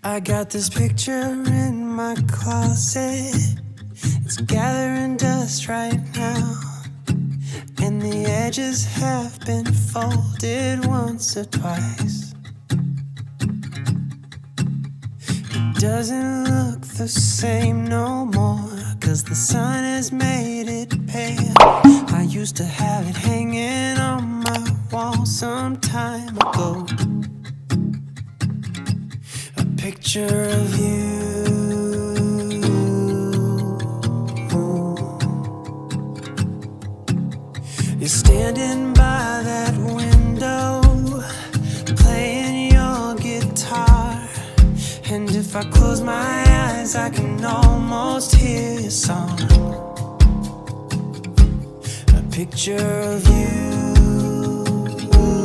I got this picture in my closet. It's gathering dust right now, and the edges have been folded once or twice. It doesn't look the same no more, 'cause the sun has made it pale. I used to have it hanging on my wall some time ago. A picture of you. You're standing by that window, playing your guitar, and if I close my eyes, I can almost hear your song. A picture of you.